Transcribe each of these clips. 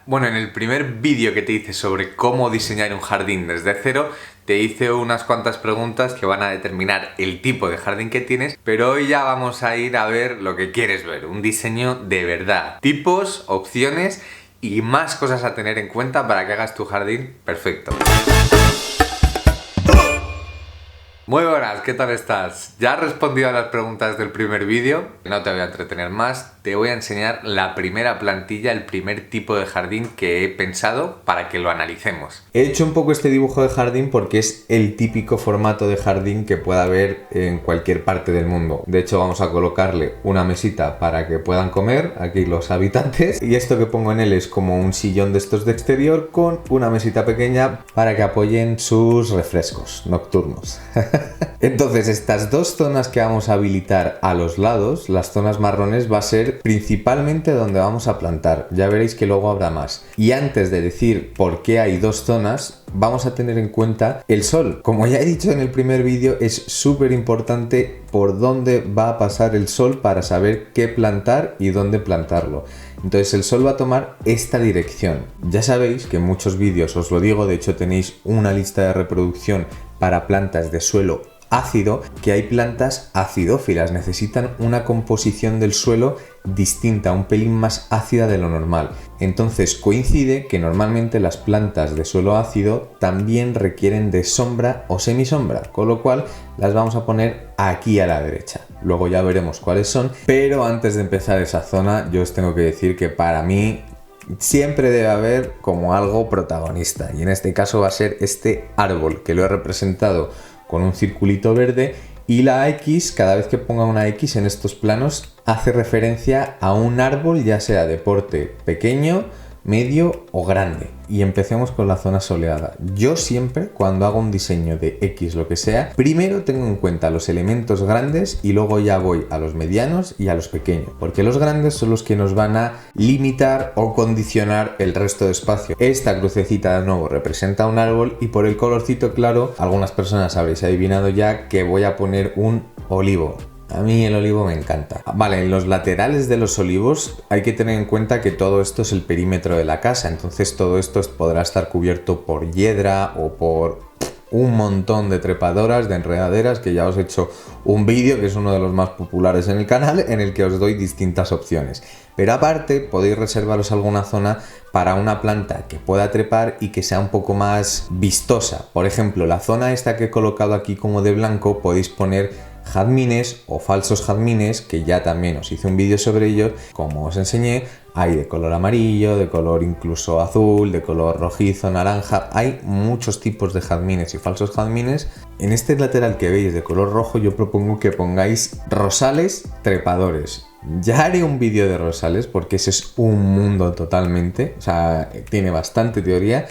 Bueno, en el primer vídeo que te hice sobre cómo diseñar un jardín desde cero, te hice unas cuantas preguntas que van a determinar el tipo de jardín que tienes, pero hoy ya vamos a ir a ver lo que quieres ver, un diseño de verdad. Tipos, opciones y más cosas a tener en cuenta para que hagas tu jardín perfecto. Muy buenas, ¿qué tal estás? Ya has respondido a las preguntas del primer vídeo, no te voy a entretener más, te voy a enseñar la primera plantilla, el primer tipo de jardín que he pensado para que lo analicemos. He hecho un poco este dibujo de jardín porque es el típico formato de jardín que pueda haber en cualquier parte del mundo. De hecho, vamos a colocarle una mesita para que puedan comer aquí los habitantes, y esto que pongo en él es como un sillón de estos de exterior con una mesita pequeña para que apoyen sus refrescos nocturnos. Entonces, estas dos zonas que vamos a habilitar a los lados, las zonas marrones, va a ser principalmente donde vamos a plantar. Ya veréis que luego habrá más. Y antes de decir por qué hay dos zonas, vamos a tener en cuenta el sol. Como ya he dicho en el primer vídeo, es súper importante por dónde va a pasar el sol para saber qué plantar y dónde plantarlo. Entonces el sol va a tomar esta dirección. Ya sabéis que en muchos vídeos os lo digo, de hecho tenéis una lista de reproducción para plantas de suelo ácido, que hay plantas acidófilas, necesitan una composición del suelo distinta, un pelín más ácida de lo normal. Entonces coincide que normalmente las plantas de suelo ácido también requieren de sombra o semisombra, con lo cual las vamos a poner aquí a la derecha. Luego ya veremos cuáles son, pero antes de empezar esa zona yo os tengo que decir que para mí siempre debe haber como algo protagonista, y en este caso va a ser este árbol, que lo he representado con un circulito verde, y la X, cada vez que ponga una X en estos planos, hace referencia a un árbol, ya sea de porte pequeño, medio o grande. Y empecemos con la zona soleada. Yo siempre, cuando hago un diseño de X, lo que sea, primero tengo en cuenta los elementos grandes y luego ya voy a los medianos y a los pequeños, porque los grandes son los que nos van a limitar o condicionar el resto de espacio. Esta crucecita de nuevo representa un árbol, y por el colorcito claro, algunas personas habréis adivinado ya que voy a poner un olivo. A mí el olivo me encanta. Vale, en los laterales de los olivos hay que tener en cuenta que todo esto es el perímetro de la casa, entonces todo esto podrá estar cubierto por hiedra o por un montón de trepadoras, de enredaderas, que ya os he hecho un vídeo que es uno de los más populares en el canal, en el que os doy distintas opciones. Pero aparte podéis reservaros alguna zona para una planta que pueda trepar y que sea un poco más vistosa. Por ejemplo, la zona esta que he colocado aquí como de blanco, podéis poner jazmines o falsos jazmines, que ya también os hice un vídeo sobre ellos, como os enseñé. Hay de color amarillo, de color incluso azul, de color rojizo, naranja. Hay muchos tipos de jazmines y falsos jazmines. En este lateral que veis de color rojo, yo propongo que pongáis rosales trepadores. Ya haré un vídeo de rosales porque ese es un mundo totalmente, o sea, tiene bastante teoría.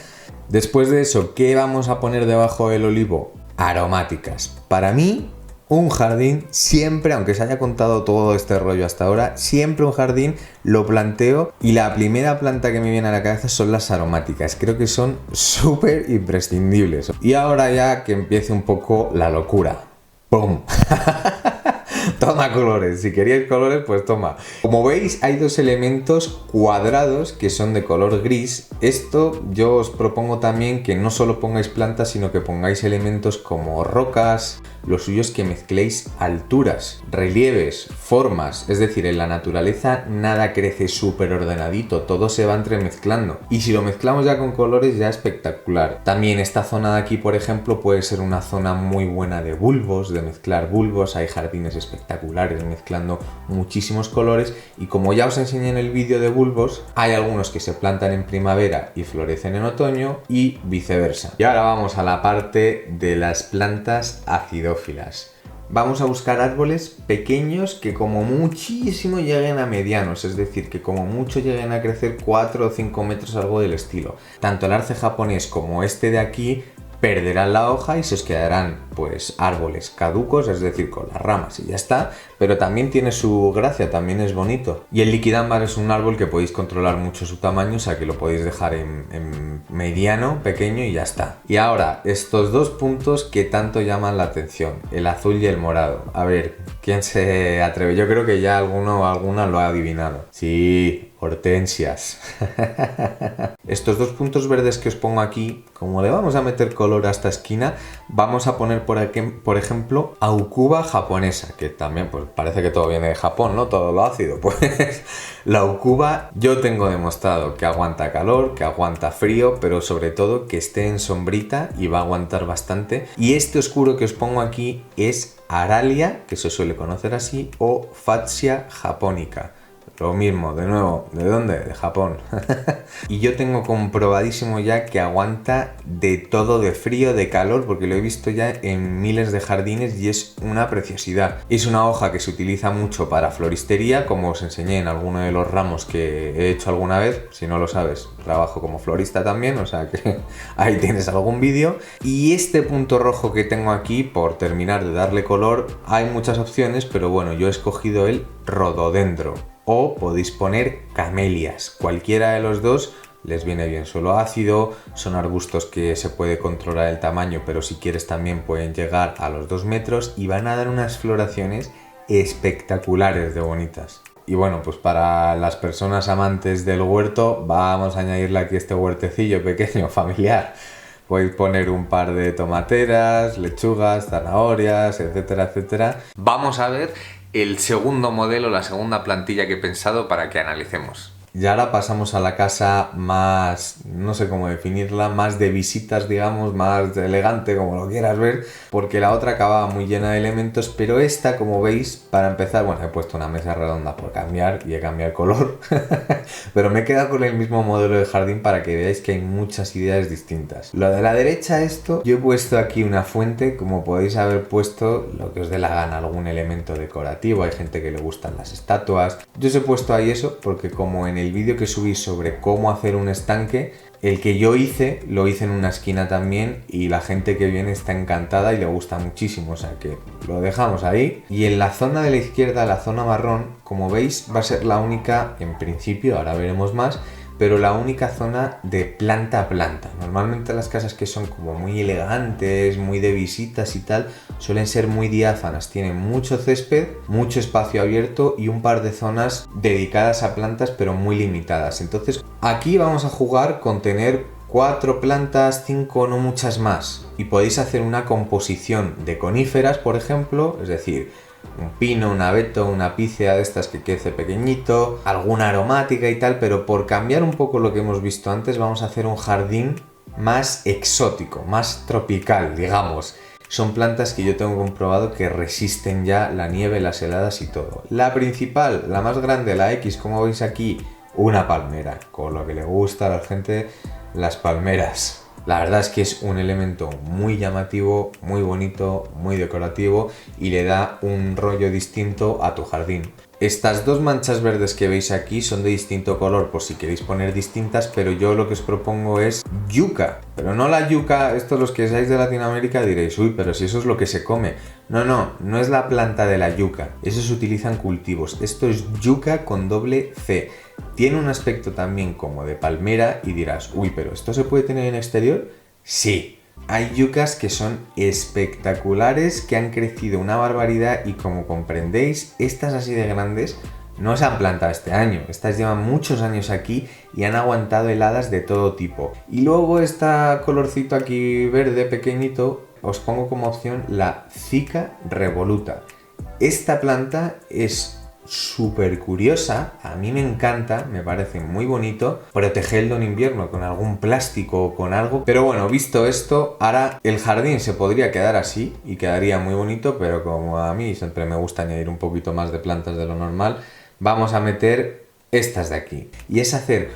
Después de eso, ¿qué vamos a poner debajo del olivo? Aromáticas. Para mí, un jardín siempre, aunque se haya contado todo este rollo hasta ahora, siempre un jardín lo planteo y la primera planta que me viene a la cabeza son las aromáticas. Creo que son súper imprescindibles. Y ahora ya que empiece un poco la locura. ¡Pum! Toma colores, si queríais colores pues toma. Como veis hay dos elementos cuadrados que son de color gris. Esto yo os propongo también que no solo pongáis plantas, sino que pongáis elementos como rocas. Lo suyo es que mezcléis alturas, relieves, formas, es decir, en la naturaleza nada crece súper ordenadito, todo se va entremezclando, y si lo mezclamos ya con colores ya espectacular. También esta zona de aquí, por ejemplo, puede ser una zona muy buena de bulbos, de mezclar bulbos. Hay jardines espectaculares mezclando muchísimos colores, y como ya os enseñé en el vídeo de bulbos, hay algunos que se plantan en primavera y florecen en otoño y viceversa. Y ahora vamos a la parte de las plantas acidófilas. Vamos a buscar árboles pequeños que como muchísimo lleguen a medianos, es decir, que como mucho lleguen a crecer 4 o 5 metros, algo del estilo. Tanto el arce japonés como este de aquí perderán la hoja y se os quedarán pues árboles caducos, es decir, con las ramas y ya está, pero también tiene su gracia, también es bonito. Y el liquidámbar es un árbol que podéis controlar mucho su tamaño, o sea que lo podéis dejar en mediano, pequeño y ya está. Y ahora, estos dos puntos que tanto llaman la atención, el azul y el morado. A ver, ¿quién se atreve? Yo creo que ya alguno o alguna lo ha adivinado. Sí, hortensias. Estos dos puntos verdes que os pongo aquí, como le vamos a meter color a esta esquina, vamos a poner por aquí, por ejemplo, aucuba japonesa, que también pues parece que todo viene de Japón, ¿no? Todo lo ácido. Pues la aucuba yo tengo demostrado que aguanta calor, que aguanta frío, pero sobre todo que esté en sombrita y va a aguantar bastante. Y este oscuro que os pongo aquí es Aralia, que se suele conocer así, o Fuchsia japonica. Lo mismo, de nuevo, ¿de dónde? De Japón. Y yo tengo comprobadísimo ya que aguanta de todo, de frío, de calor, porque lo he visto ya en miles de jardines y es una preciosidad. Es una hoja que se utiliza mucho para floristería, como os enseñé en alguno de los ramos que he hecho alguna vez. Si no lo sabes, trabajo como florista también, o sea que ahí tienes algún vídeo. Y este punto rojo que tengo aquí, por terminar de darle color, hay muchas opciones, pero bueno, yo he escogido el rododendro. O podéis poner camelias, cualquiera de los dos les viene bien. Suelo ácido, son arbustos que se puede controlar el tamaño, pero si quieres también pueden llegar a los 2 metros y van a dar unas floraciones espectaculares de bonitas. Y bueno, pues para las personas amantes del huerto, vamos a añadirle aquí este huertecillo pequeño, familiar. Podéis poner un par de tomateras, lechugas, zanahorias, etcétera, etcétera. Vamos a ver el segundo modelo, la segunda plantilla que he pensado para que analicemos. Y ahora pasamos a la casa más, no sé cómo definirla, más de visitas, digamos, más elegante, como lo quieras ver, porque la otra acababa muy llena de elementos, pero esta, como veis, para empezar, bueno, he puesto una mesa redonda por cambiar y he cambiado el color, pero me he quedado con el mismo modelo de jardín para que veáis que hay muchas ideas distintas. Lo de la derecha, esto, yo he puesto aquí una fuente, como podéis haber puesto lo que os dé la gana, algún elemento decorativo, hay gente que le gustan las estatuas. Yo os he puesto ahí eso porque como en el vídeo que subí sobre cómo hacer un estanque, el que yo hice, lo hice en una esquina también y la gente que viene está encantada y le gusta muchísimo, o sea que lo dejamos ahí. Y en la zona de la izquierda, la zona marrón, como veis, va a ser la única, en principio, ahora veremos más, pero la única zona de planta a planta. Normalmente las casas que son como muy elegantes, muy de visitas y tal, suelen ser muy diáfanas. Tienen mucho césped, mucho espacio abierto y un par de zonas dedicadas a plantas, pero muy limitadas. Entonces, aquí vamos a jugar con tener 4 plantas, 5, no muchas más. Y podéis hacer una composición de coníferas, por ejemplo, es decir, un pino, un abeto, una pícea de estas que crece pequeñito, alguna aromática y tal, pero por cambiar un poco lo que hemos visto antes, vamos a hacer un jardín más exótico, más tropical, digamos. Son plantas que yo tengo comprobado que resisten ya la nieve, las heladas y todo. La principal, la más grande, la X, como veis aquí, una palmera, con lo que le gusta a la gente las palmeras. La verdad es que es un elemento muy llamativo, muy bonito, muy decorativo y le da un rollo distinto a tu jardín. Estas dos manchas verdes que veis aquí son de distinto color por si queréis poner distintas, pero yo lo que os propongo es yuca. Pero no la yuca, esto los que seáis de Latinoamérica diréis, uy, pero si eso es lo que se come. No es la planta de la yuca, eso se utiliza en cultivos. Esto es yuca con doble C. Tiene un aspecto también como de palmera y dirás, uy, pero ¿esto se puede tener en exterior? Sí. Hay yucas que son espectaculares, que han crecido una barbaridad y como comprendéis, estas así de grandes no se han plantado este año. Estas llevan muchos años aquí y han aguantado heladas de todo tipo. Y luego este colorcito aquí verde pequeñito, os pongo como opción la Cica revoluta. Esta planta es súper curiosa, a mí me encanta, me parece muy bonito protegerlo en invierno con algún plástico o con algo, pero bueno, visto esto, ahora el jardín se podría quedar así y quedaría muy bonito, pero como a mí siempre me gusta añadir un poquito más de plantas de lo normal, vamos a meter estas de aquí y es hacer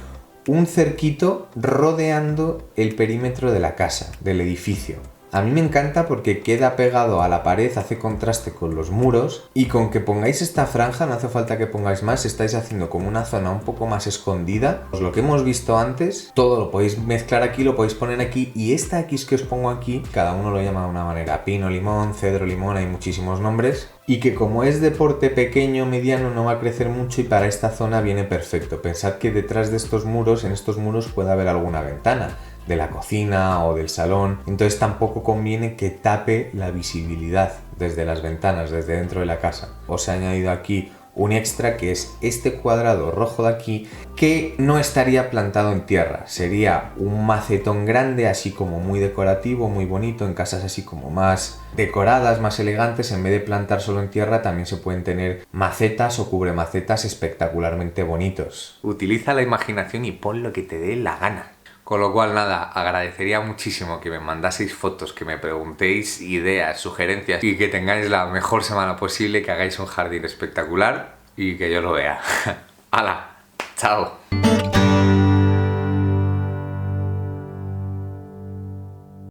un cerquito rodeando el perímetro de la casa, del edificio. A mí me encanta porque queda pegado a la pared, hace contraste con los muros y con que pongáis esta franja, no hace falta que pongáis más, estáis haciendo como una zona un poco más escondida. Pues lo que hemos visto antes, todo lo podéis mezclar aquí, lo podéis poner aquí y esta X que os pongo aquí, cada uno lo llama de una manera, pino, limón, cedro, limón, hay muchísimos nombres. Y que como es de porte pequeño, mediano, no va a crecer mucho y para esta zona viene perfecto. Pensad que detrás de estos muros, en estos muros puede haber alguna ventana de la cocina o del salón, entonces tampoco conviene que tape la visibilidad desde las ventanas, desde dentro de la casa. Os he añadido aquí un extra que es este cuadrado rojo de aquí, que no estaría plantado en tierra, sería un macetón grande, así como muy decorativo, muy bonito, en casas así como más decoradas, más elegantes. En vez de plantar solo en tierra, también se pueden tener macetas o cubremacetas espectacularmente bonitos. Utiliza la imaginación y pon lo que te dé la gana. Con lo cual, nada, agradecería muchísimo que me mandaseis fotos, que me preguntéis ideas, sugerencias y que tengáis la mejor semana posible, que hagáis un jardín espectacular y que yo lo vea. ¡Hala! ¡Chao!